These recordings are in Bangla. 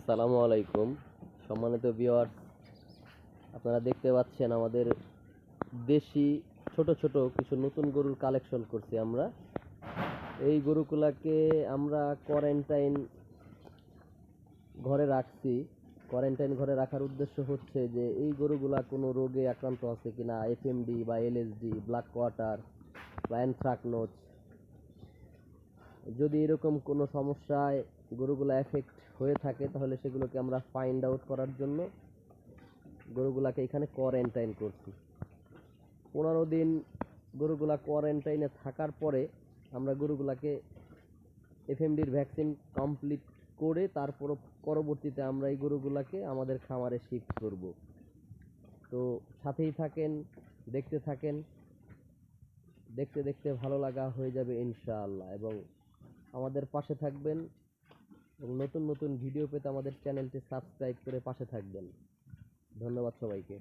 আসসালামু আলাইকুম সম্মানিত ভিউয়ার্স, আপনারা দেখতে পাচ্ছেন আমাদের দেশি ছোট ছোট কিছু নতুন গরুর কালেকশন করছি আমরা। এই গরুগুলাকে আমরা কোয়ারেন্টাইন ঘরে রাখছি। কোয়ারেন্টাইন ঘরে রাখার উদ্দেশ্য হচ্ছে যে এই গরুগুলা কোনো রোগে আক্রান্ত আছে কিনা, এফএমডি বা এলএসডি, ব্ল্যাক কোয়াটার বা অ্যানথ্রাকনোজ, যদি এরকম কোনো সমস্যায় গরুগুলা এফেক্ট হয়ে থাকে তাহলে সেগুলোকে আমরা ফাইন্ড আউট করার জন্য গরুগুলাকে এখানে কোয়ারেন্টাইন করছি। 15 দিন গরুগুলা কোয়ারেন্টাইনে থাকার পরে আমরা গরুগুলাকে এফএমডির ভ্যাকসিন কমপ্লিট করে তারপর পরবর্তীতে আমরা এই গরুগুলাকে আমাদের খামারে শিফট করব। তো সাথেই থাকেন, দেখতে থাকেন, দেখতে দেখতে ভালো লাগা হয়ে যাবে ইনশাআল্লাহ। এবং আমাদের পাশে থাকবেন এবং নতুন নতুন ভিডিও পেতে আমাদের চ্যানেলটি সাবস্ক্রাইব করে পাশে থাকবেন। ধন্যবাদ সবাইকে।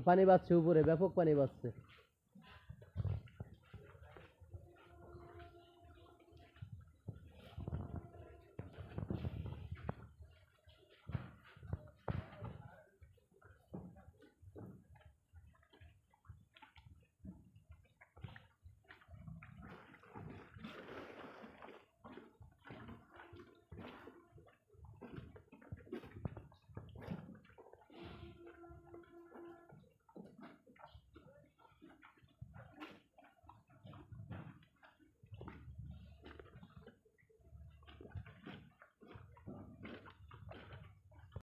পানি বাজছে, উপরে ব্যাপক পানি বাজছে।